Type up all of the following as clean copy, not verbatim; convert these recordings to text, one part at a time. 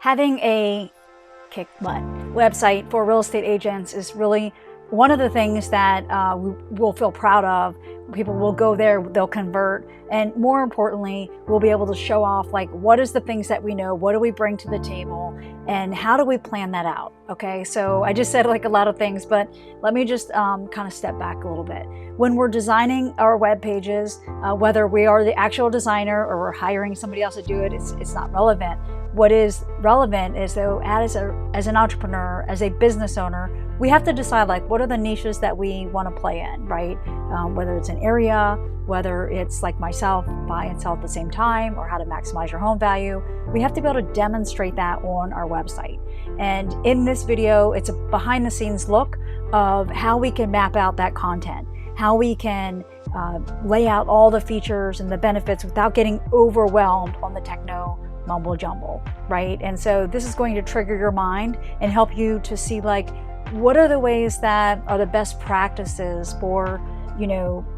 having a website for real estate agents is really one of the things that we'll feel proud of. People will go there, they'll convert, and more importantly, we'll be able to show off like what is the things that we know, what do we bring to the table, and how do we plan that out. Okay, so I just said like a lot of things, but let me just kind of step back a little bit. When we're designing our web pages, whether we are the actual designer or we're hiring somebody else to do it, it's not relevant. What is relevant is, though, as an entrepreneur, as a business owner, we have to decide like what are the niches that we want to play in, right? Whether it's an area, whether it's like myself, buy and sell at the same time, or how to maximize your home value. We have to be able to demonstrate that on our website. And in this video, it's a behind the scenes look of how we can map out that content, how we can lay out all the features and the benefits without getting overwhelmed on the techno mumble jumble, right? And so this is going to trigger your mind and help you to see like, what are the ways that are the best practices for,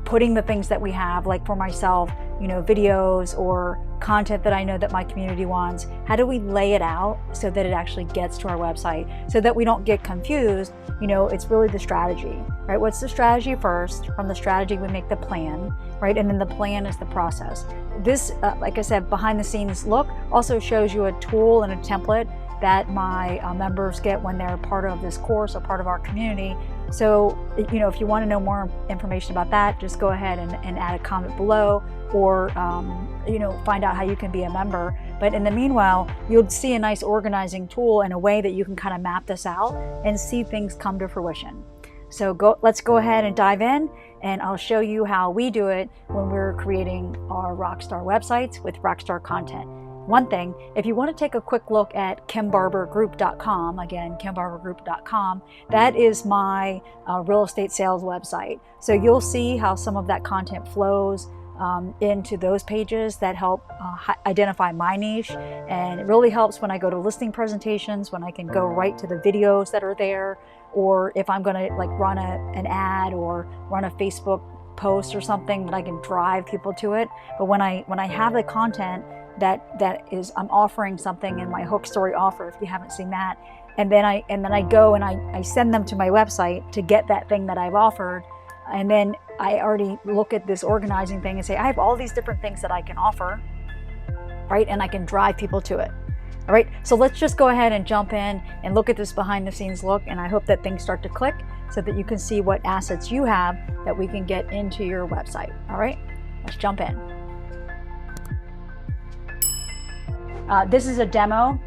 putting the things that we have, like for myself, videos or content that I know that my community wants. How do we lay it out so that it actually gets to our website so that we don't get confused? It's really the strategy, right? What's the strategy first? From the strategy, we make the plan, right? And then the plan is the process. This, like I said, behind the scenes look also shows you a tool and a template that my members get when they're part of this course or part of our community. So, if you want to know more information about that, just go ahead and add a comment below, or, find out how you can be a member. But in the meanwhile, you'll see a nice organizing tool and a way that you can kind of map this out and see things come to fruition. So let's go ahead and dive in, and I'll show you how we do it when we're creating our Rockstar websites with Rockstar content. One thing, if you want to take a quick look at KimBarberGroup.com, again, KimBarberGroup.com, that is my real estate sales website. So you'll see how some of that content flows into those pages that help identify my niche. And it really helps when I go to listing presentations, when I can go right to the videos that are there, or if I'm going to like run an ad or run a Facebook post or something, that I can drive people to it. But when I have the content that is, I'm offering something in my hook story offer, if you haven't seen that, and then I go and I send them to my website to get that thing that I've offered, and then I already look at this organizing thing and say, I have all these different things that I can offer, right? And I can drive people to it. All right, so let's just go ahead and jump in and look at this behind the scenes look, and I hope that things start to click so that you can see what assets you have that we can get into your website. All right, let's jump in. This is a demo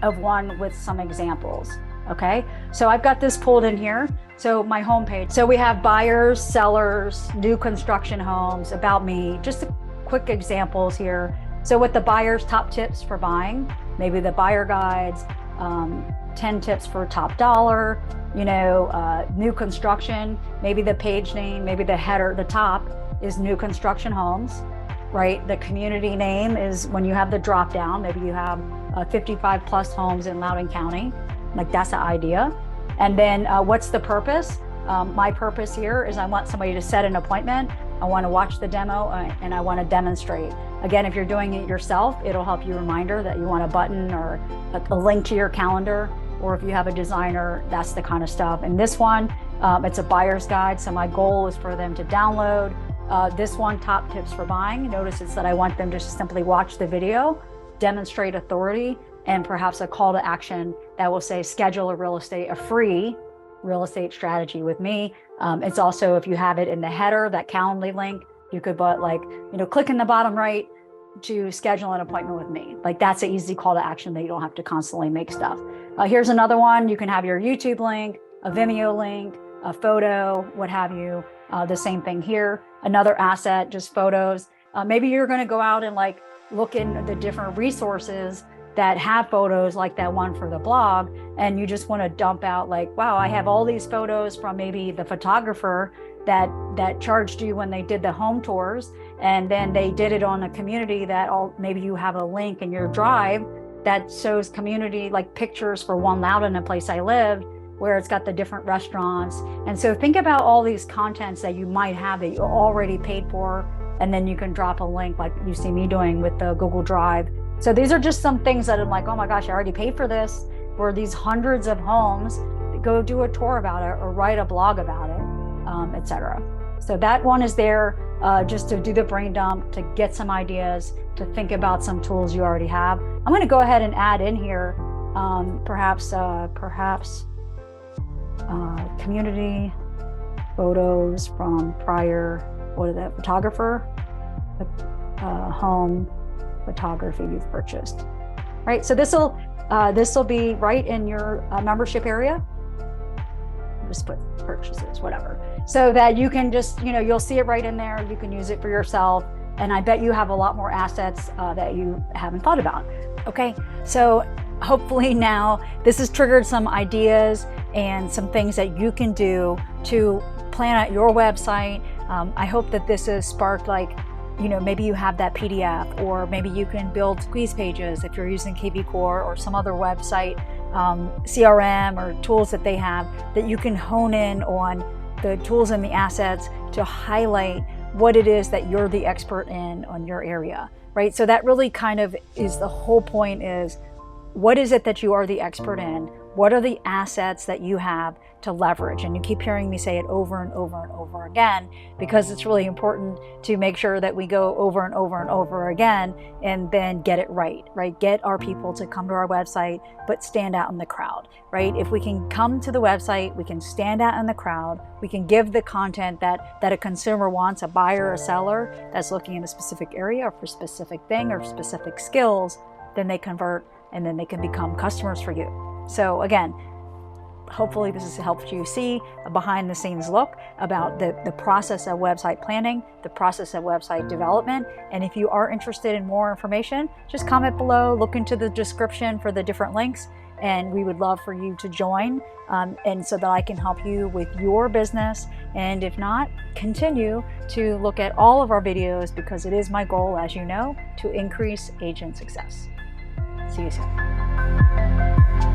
of one with some examples. Okay, so I've got this pulled in here. So my homepage. So we have buyers, sellers, new construction homes, about me, just quick examples here. So with the buyers, top tips for buying, maybe the buyer guides, 10 tips for top dollar, new construction, maybe the page name, maybe the header, the top is new construction homes, right? The community name is when you have the drop down, maybe you have 55 plus homes in Loudoun County, like that's the idea. And then what's the purpose? My purpose here is I want somebody to set an appointment. I want to watch the demo and I want to demonstrate. Again, if you're doing it yourself, it'll help you reminder that you want a button or a link to your calendar, or if you have a designer, that's the kind of stuff. And this one, it's a buyer's guide. So my goal is for them to download this one, top tips for buying. Notice it's that I want them to simply watch the video, demonstrate authority, and perhaps a call to action that will say schedule a free real estate strategy with me. It's also, if you have it in the header, that Calendly link, you could put like, click in the bottom right to schedule an appointment with me. Like that's an easy call to action that you don't have to constantly make stuff. Here's another one. You can have your YouTube link, a Vimeo link, a photo, what have you. The same thing here. Another asset, just photos. Maybe you're going to go out and like look in the different resources that have photos like that one for the blog, and you just want to dump out like, wow, I have all these photos from maybe the photographer that charged you when they did the home tours, and then they did it on a community that maybe you have a link in your drive that shows community like pictures for One Loudoun, a place I lived, where it's got the different restaurants. And so think about all these contents that you might have that you already paid for, and then you can drop a link like you see me doing with the Google Drive So these are just some things that I'm like, oh my gosh, I already paid for this, for these hundreds of homes. Go do a tour about it or write a blog about it, etc. So that one is there just to do the brain dump, to get some ideas, to think about some tools you already have. I'm going to go ahead and add in here perhaps community photos from prior, what is that, photographer, home photography you've purchased. Right, so this will be right in your membership area. Just put purchases, whatever, so that you can just, you'll see it right in there. You can use it for yourself, and I bet you have a lot more assets that you haven't thought about. Okay, so hopefully now this has triggered some ideas and some things that you can do to plan out your website. I hope that this has sparked, like, maybe you have that PDF, or maybe you can build squeeze pages if you're using kvCORE or some other website CRM or tools that they have, that you can hone in on the tools and the assets to highlight what it is that you're the expert in on your area, right? So that really kind of is the whole point, is what is it that you are the expert in? What are the assets that you have to leverage? And you keep hearing me say it over and over and over again, because it's really important to make sure that we go over and over and over again and then get it right? Get our people to come to our website, but stand out in the crowd, right? If we can come to the website, we can stand out in the crowd, we can give the content that a consumer wants, a buyer or a seller that's looking in a specific area or for a specific thing or specific skills, then they convert and then they can become customers for you. So again, hopefully this has helped you see a behind the scenes look about the process of website planning, the process of website development. And if you are interested in more information, just comment below, look into the description for the different links, and we would love for you to join, and so that I can help you with your business. And if not, continue to look at all of our videos, because it is my goal, as you know, to increase agent success. See you soon.